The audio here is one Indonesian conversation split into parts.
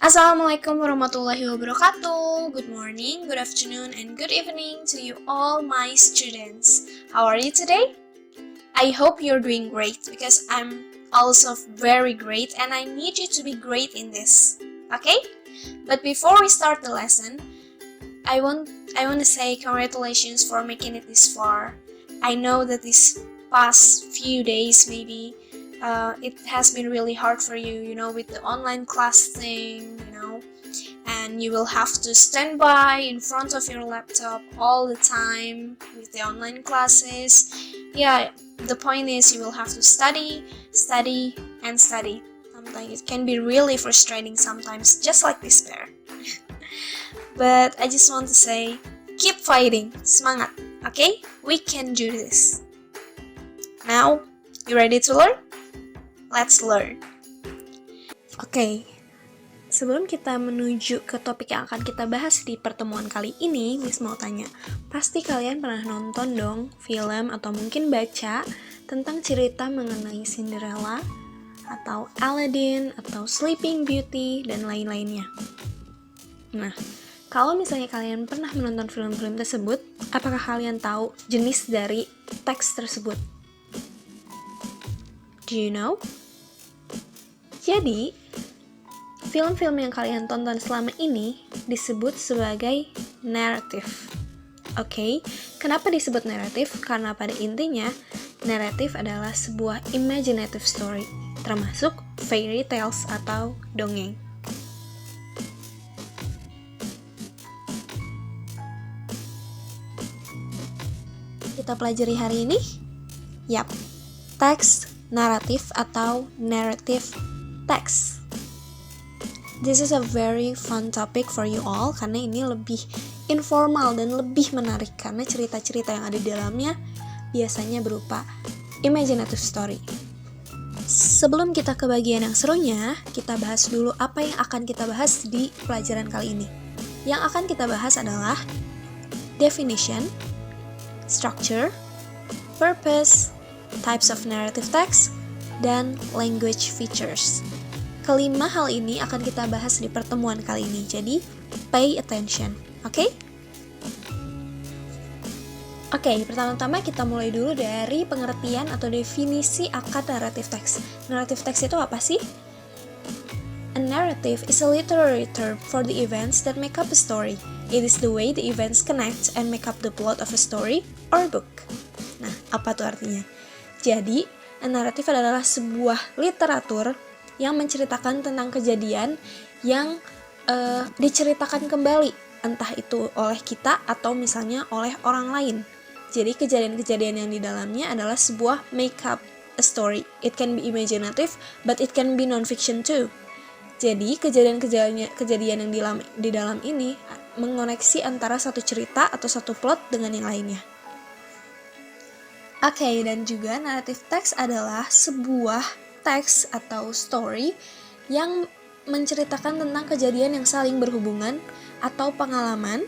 Assalamualaikum warahmatullahi wabarakatuh. Good morning, good afternoon, and good evening to you all my students. How are you today? I hope you're doing great because I'm also very great and I need you to be great in this. Okay? But before we start the lesson, I want to say congratulations for making it this far. I know that these past few days maybe it has been really hard for you, with the online class thing, and you will have to stand by in front of your laptop all the time with the online classes. Yeah, the point is you will have to study, and study. Sometimes it can be really frustrating sometimes, just like despair. But I just want to say, keep fighting, semangat, okay? We can do this. Now, you ready to learn? Let's learn. Oke, sebelum kita menuju ke topik yang akan kita bahas di pertemuan kali ini, Miss mau tanya, pasti kalian pernah nonton dong film atau mungkin baca tentang cerita mengenai Cinderella, atau Aladdin, atau Sleeping Beauty, dan lain-lainnya. Nah, kalau misalnya kalian pernah menonton film-film tersebut, apakah kalian tahu jenis dari teks tersebut? Do you know? Jadi, film-film yang kalian tonton selama ini disebut sebagai narrative. Oke, kenapa disebut narrative? Karena pada intinya, narrative adalah sebuah imaginative story, termasuk fairy tales atau dongeng. Kita pelajari hari ini? Yap, teks naratif atau narrative text. This is a very fun topic for you all karena ini lebih informal dan lebih menarik karena cerita-cerita yang ada di dalamnya biasanya berupa imaginative story. Sebelum kita ke bagian yang serunya, kita bahas dulu apa yang akan kita bahas di pelajaran kali ini. Yang akan kita bahas adalah definition, structure, purpose, types of narrative text, dan language features. Kelima hal ini akan kita bahas di pertemuan kali ini, jadi pay attention, oke? Oke, pertama-tama kita mulai dulu dari pengertian atau definisi akan narrative text. Narrative text itu apa sih? A narrative is a literary term for the events that make up a story. It is the way the events connect and make up the plot of a story or book. Nah, apa tuh artinya? Jadi, naratif adalah sebuah literatur yang menceritakan tentang kejadian yang diceritakan kembali, entah itu oleh kita atau misalnya oleh orang lain. Jadi kejadian-kejadian yang di dalamnya adalah sebuah make up a story. It can be imaginative, but it can be non-fiction too. Jadi kejadian yang di dalam ini mengoneksi antara satu cerita atau satu plot dengan yang lainnya. Oke, dan juga narrative text adalah sebuah teks atau story yang menceritakan tentang kejadian yang saling berhubungan atau pengalaman,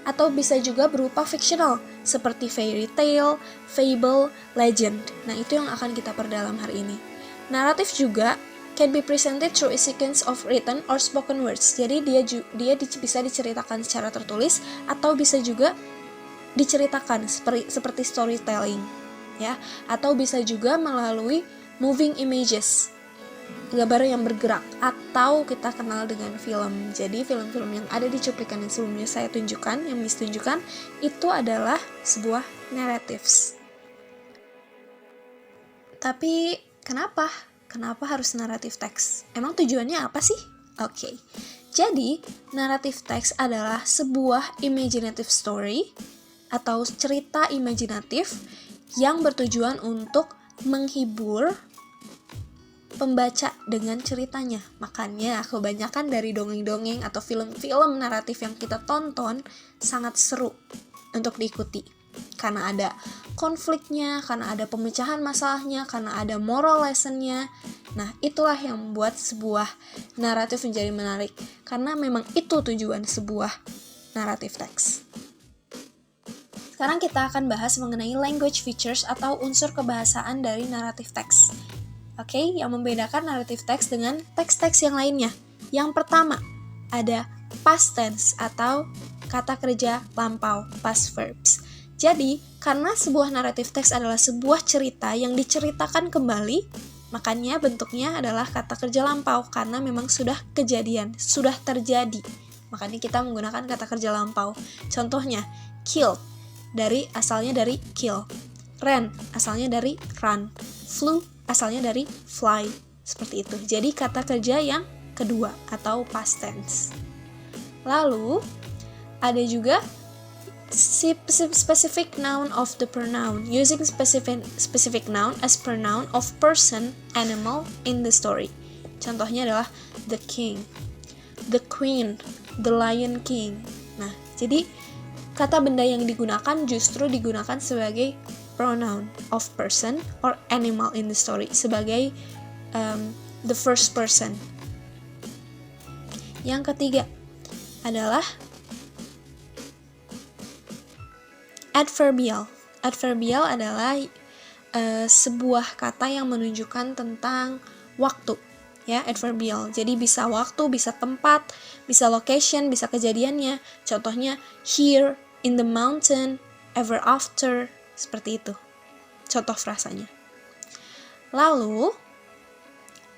atau bisa juga berupa fictional seperti fairy tale, fable, legend. Nah, itu yang akan kita perdalam hari ini. Naratif juga can be presented through a sequence of written or spoken words. Jadi dia bisa diceritakan secara tertulis atau bisa juga diceritakan seperti storytelling, ya, atau bisa juga melalui moving images, gambar yang bergerak, atau kita kenal dengan film. Jadi film-film yang ada di cuplikan yang sebelumnya saya tunjukkan, yang Miss tunjukkan, itu adalah sebuah narratives. Tapi kenapa harus narrative text? Emang tujuannya apa sih? Oke. Jadi, narrative text adalah sebuah imaginative story atau cerita imajinatif yang bertujuan untuk menghibur pembaca dengan ceritanya. Makanya kebanyakan dari dongeng-dongeng atau film-film naratif yang kita tonton sangat seru untuk diikuti. Karena ada konfliknya, karena ada pemecahan masalahnya, karena ada moral lesson-nya. Nah, itulah yang membuat sebuah naratif menjadi menarik. Karena memang itu tujuan sebuah naratif teks. Sekarang kita akan bahas mengenai language features atau unsur kebahasaan dari narrative text. Oke, yang membedakan narrative text dengan teks-teks yang lainnya. Yang pertama, ada past tense atau kata kerja lampau, past verbs. Jadi, karena sebuah naratif teks adalah sebuah cerita yang diceritakan kembali, makanya bentuknya adalah kata kerja lampau karena memang sudah kejadian, sudah terjadi. Makanya kita menggunakan kata kerja lampau. Contohnya, killed, asalnya dari kill. Ran, asalnya dari run. Flew, asalnya dari fly. Seperti itu. Jadi kata kerja yang kedua atau past tense. Lalu, ada juga specific noun of the pronoun, using specific noun as pronoun of person, animal in the story. Contohnya adalah the king, the queen, the lion king. Nah, jadi kata benda yang digunakan justru digunakan sebagai pronoun of person or animal in the story, sebagai the first person. Yang ketiga adalah adverbial. Adverbial adalah sebuah kata yang menunjukkan tentang waktu. Ya, adverbial. Jadi bisa waktu, bisa tempat, bisa location, bisa kejadiannya. Contohnya here, in the mountain, ever after, seperti itu. Contoh frasanya. Lalu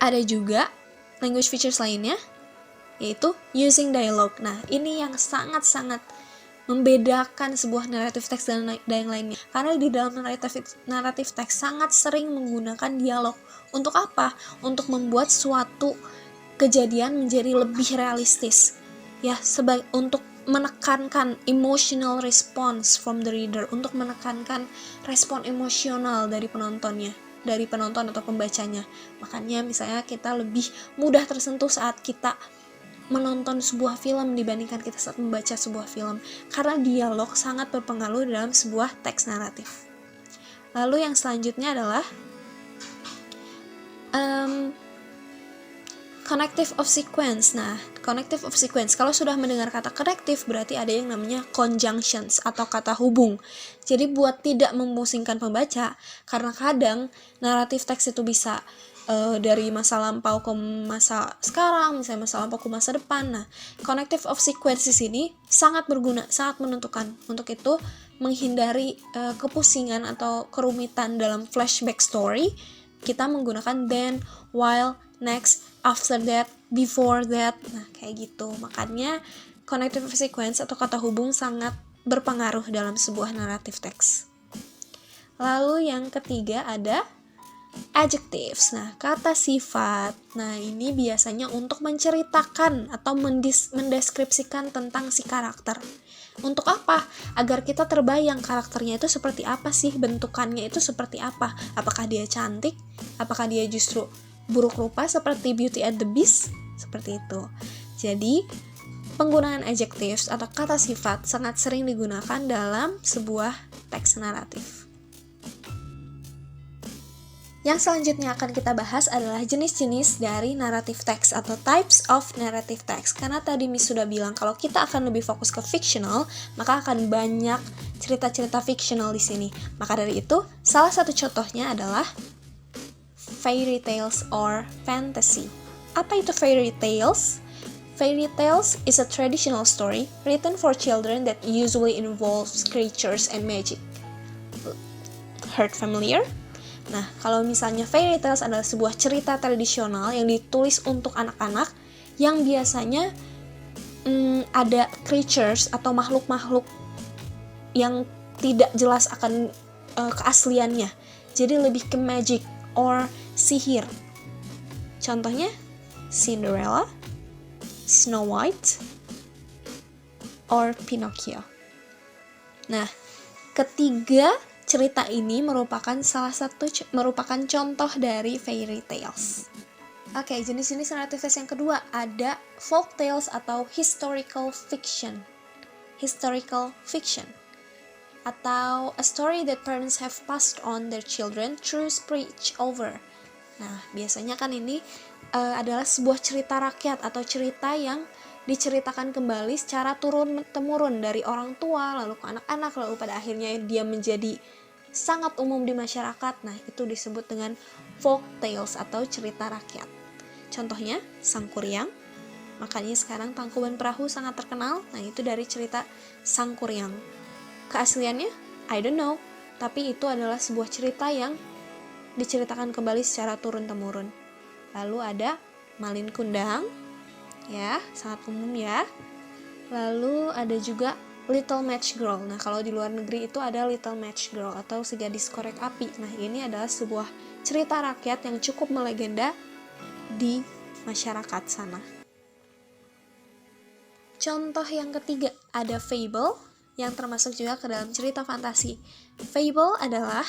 ada juga language features lainnya, yaitu using dialogue. Nah, ini yang sangat-sangat membedakan sebuah naratif teks dan yang lainnya. Karena di dalam naratif teks sangat sering menggunakan dialog. Untuk apa? Untuk membuat suatu kejadian menjadi lebih realistis. Ya, untuk menekankan emotional response from the reader, untuk menekankan respon emosional dari penontonnya, dari penonton atau pembacanya. Makanya misalnya kita lebih mudah tersentuh saat kita menonton sebuah film dibandingkan kita saat membaca sebuah film, karena dialog sangat berpengaruh dalam sebuah teks naratif. Lalu yang selanjutnya adalah connective of sequence. Nah, connective of sequence, kalau sudah mendengar kata connective berarti ada yang namanya conjunctions atau kata hubung. Jadi buat tidak memusingkan pembaca, karena kadang naratif teks itu bisa dari masa lampau ke masa sekarang, misalnya masa lampau ke masa depan. Nah, connective of sequence di sini sangat berguna, sangat menentukan. Untuk itu, menghindari kepusingan atau kerumitan dalam flashback story, kita menggunakan then, while, next, after that, before that. Nah, kayak gitu. Makanya connective of sequence atau kata hubung sangat berpengaruh dalam sebuah naratif teks. Lalu yang ketiga ada adjectives. Nah, kata sifat. Nah, ini biasanya untuk menceritakan atau mendeskripsikan tentang si karakter. Untuk apa? Agar kita terbayang karakternya itu seperti apa sih, bentukannya itu seperti apa. Apakah dia cantik? Apakah dia justru buruk rupa seperti Beauty and the Beast? Seperti itu. Jadi, penggunaan adjectives atau kata sifat sangat sering digunakan dalam sebuah teks naratif. Yang selanjutnya akan kita bahas adalah jenis-jenis dari naratif text atau types of narrative text. Karena tadi Miss sudah bilang kalau kita akan lebih fokus ke fictional, maka akan banyak cerita-cerita fictional di sini. Maka dari itu, salah satu contohnya adalah fairy tales or fantasy. Apa itu fairy tales? Fairy tales is a traditional story written for children that usually involves creatures and magic. Heard familiar? Nah, kalau misalnya fairy tales adalah sebuah cerita tradisional yang ditulis untuk anak-anak yang biasanya ada creatures atau makhluk-makhluk yang tidak jelas akan keasliannya. Jadi lebih ke magic or sihir. Contohnya Cinderella, Snow White, or Pinocchio. Nah, ketiga cerita ini merupakan contoh dari fairy tales. Oke, jenis-jenis naratif tales yang kedua ada folk tales atau historical fiction. Historical fiction atau a story that parents have passed on their children through speech over. Nah, biasanya kan ini adalah sebuah cerita rakyat atau cerita yang diceritakan kembali secara turun-temurun dari orang tua, lalu ke anak-anak, lalu pada akhirnya dia menjadi sangat umum di masyarakat. Nah, itu disebut dengan folk tales atau cerita rakyat. Contohnya, Sang Kuryang, Makanya sekarang Tangkuban Perahu sangat terkenal. Nah, itu dari cerita Sang Kuryang. Keasliannya, I don't know. Tapi itu adalah sebuah cerita yang diceritakan kembali secara turun-temurun. Lalu ada Malin Kundang, ya, sangat umum ya. Lalu ada juga Little Match Girl. Nah, kalau di luar negeri itu ada Little Match Girl atau Si Gadis Korek Api. Nah, ini adalah sebuah cerita rakyat yang cukup melegenda di masyarakat sana. Contoh yang ketiga, ada fable yang termasuk juga ke dalam cerita fantasi. Fable adalah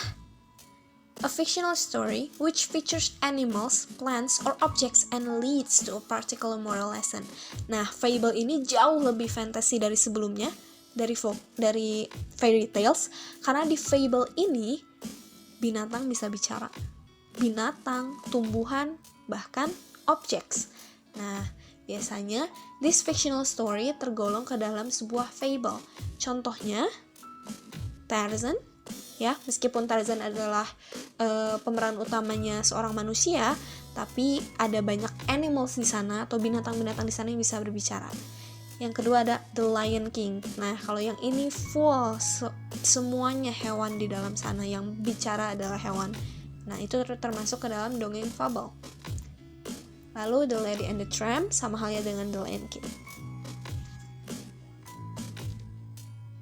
a fictional story which features animals, plants, or objects and leads to a particular moral lesson. Nah, fable ini jauh lebih fantasi dari sebelumnya, dari fairy tales, karena di fable ini binatang bisa bicara. Binatang, tumbuhan, bahkan objects. Nah, biasanya this fictional story tergolong ke dalam sebuah fable. Contohnya Tarzan, ya, meskipun Tarzan adalah pemeran utamanya seorang manusia, tapi ada banyak animals di sana atau binatang-binatang di sana yang bisa berbicara. Yang kedua ada The Lion King. Nah, kalau yang ini full semuanya hewan di dalam sana, yang bicara adalah hewan. Nah, itu termasuk ke dalam dongeng fable. Lalu The Lady and the Tramp sama halnya dengan The Lion King.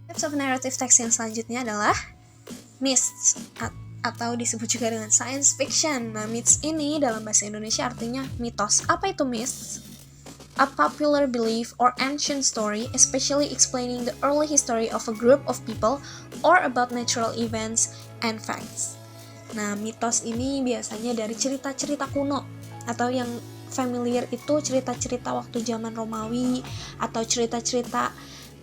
Types of narrative text yang selanjutnya adalah myths atau disebut juga dengan science fiction. Nah, myths ini dalam bahasa Indonesia artinya mitos. Apa itu myths? A popular belief or ancient story, especially explaining the early history of a group of people or about natural events and facts. Nah, mitos ini biasanya dari cerita-cerita kuno atau yang familiar itu cerita-cerita waktu zaman Romawi atau cerita-cerita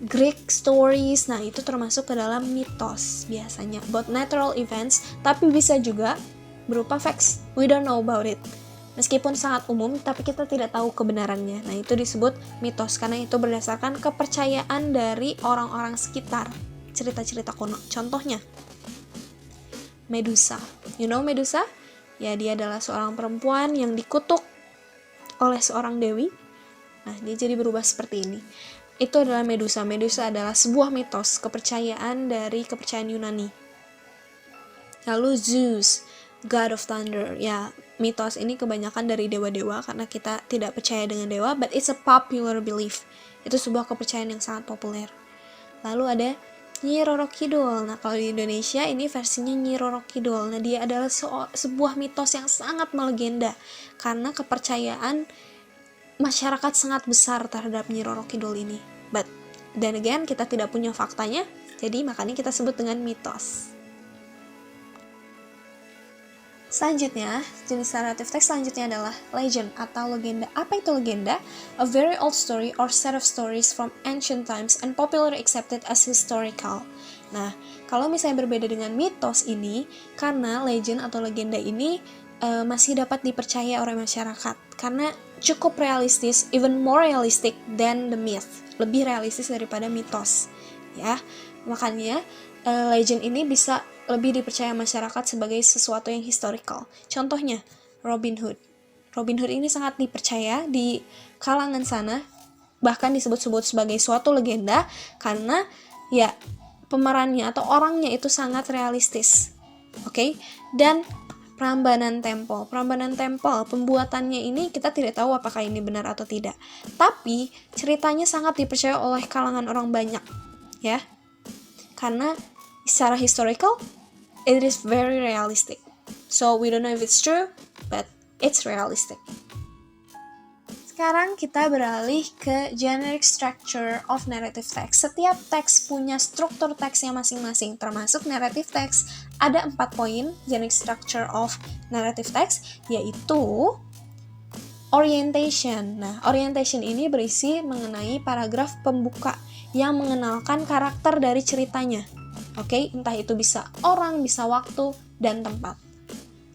Greek stories. Nah, itu termasuk ke dalam mitos biasanya about natural events, tapi bisa juga berupa facts. We don't know about it. Meskipun sangat umum, tapi kita tidak tahu kebenarannya. Nah, itu disebut mitos karena itu berdasarkan kepercayaan dari orang-orang sekitar. Cerita-cerita kuno. Contohnya Medusa. You know Medusa? Ya, dia adalah seorang perempuan yang dikutuk oleh seorang dewi. Nah, dia jadi berubah seperti ini. Itu adalah Medusa. Medusa adalah sebuah mitos, kepercayaan dari kepercayaan Yunani. Lalu Zeus, God of Thunder. Ya, mitos ini kebanyakan dari dewa-dewa karena kita tidak percaya dengan dewa, but it's a popular belief. Itu sebuah kepercayaan yang sangat populer. Lalu ada Nyi Roro Kidul. Nah, kalau di Indonesia ini versinya Nyi Roro Kidul. Nah, dia adalah sebuah mitos yang sangat melegenda karena kepercayaan masyarakat sangat besar terhadap Nyi Roro Kidul ini. But then again, kita tidak punya faktanya, jadi makanya kita sebut dengan mitos. Selanjutnya, jenis narrative text selanjutnya adalah legend atau legenda. Apa itu legenda? A very old story or set of stories from ancient times and popularly accepted as historical. Nah, kalau misalnya berbeda dengan mitos ini, karena legend atau legenda ini masih dapat dipercaya oleh masyarakat karena cukup realistis, even more realistic than the myth, lebih realistis daripada mitos, ya. Makanya legend ini bisa lebih dipercaya masyarakat sebagai sesuatu yang historical. Contohnya Robin Hood. Robin Hood ini sangat dipercaya di kalangan sana, bahkan disebut-sebut sebagai suatu legenda karena ya pemerannya atau orangnya itu sangat realistis. Oke? Dan Prambanan Temple, pembuatannya ini kita tidak tahu apakah ini benar atau tidak. Tapi ceritanya sangat dipercaya oleh kalangan orang banyak, ya. Karena secara historical, it is very realistic. So we don't know if it's true, but it's realistic. Sekarang kita beralih ke generic structure of narrative text. Setiap teks punya struktur teksnya masing-masing, termasuk narrative text. Ada 4 poin generic structure of narrative text, yaitu orientation. Nah, orientation ini berisi mengenai paragraf pembuka yang mengenalkan karakter dari ceritanya. Oke, entah itu bisa orang, bisa waktu, dan tempat.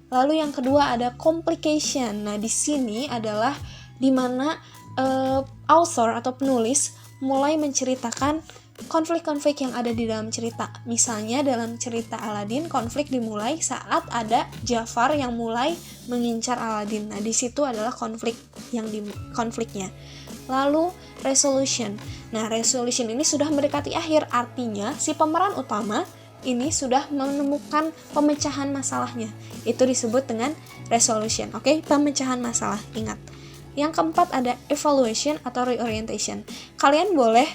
Lalu yang kedua ada complication. Nah, di sini adalah di mana author atau penulis mulai menceritakan konflik-konflik yang ada di dalam cerita. Misalnya dalam cerita Aladin, konflik dimulai saat ada Jafar yang mulai mengincar Aladin. Nah, di situ adalah konfliknya. Lalu resolution. Nah, resolution ini sudah mendekati akhir, artinya si pemeran utama ini sudah menemukan pemecahan masalahnya. Itu disebut dengan resolution. Oke, pemecahan masalah. Ingat. Yang keempat ada evaluation atau reorientation. Kalian boleh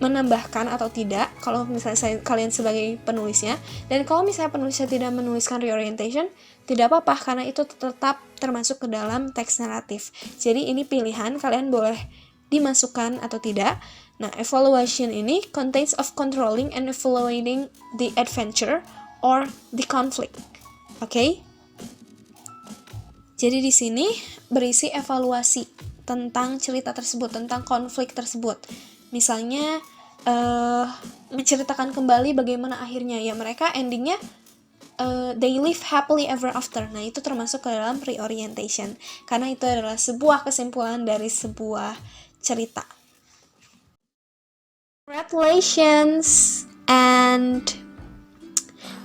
menambahkan atau tidak kalau misalnya kalian sebagai penulisnya, dan kalau misalnya penulisnya tidak menuliskan reorientation, tidak apa-apa karena itu tetap termasuk ke dalam teks naratif. Jadi ini pilihan, kalian boleh dimasukkan atau tidak. Nah, evaluation ini contains of controlling and evaluating the adventure or the conflict. Oke? Jadi di sini berisi evaluasi tentang cerita tersebut, tentang konflik tersebut. Misalnya menceritakan kembali bagaimana akhirnya, ya mereka endingnya they live happily ever after. Nah, itu termasuk ke dalam reorientation karena itu adalah sebuah kesimpulan dari sebuah cerita. Congratulations and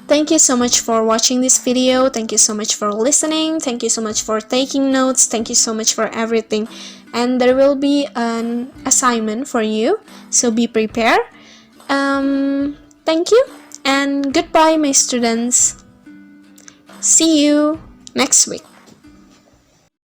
thank you so much for watching this video. Thank you so much for listening. Thank you so much for taking notes. Thank you so much for everything. And there will be an assignment for you, so be prepared. Thank you and goodbye, my students. See you next week.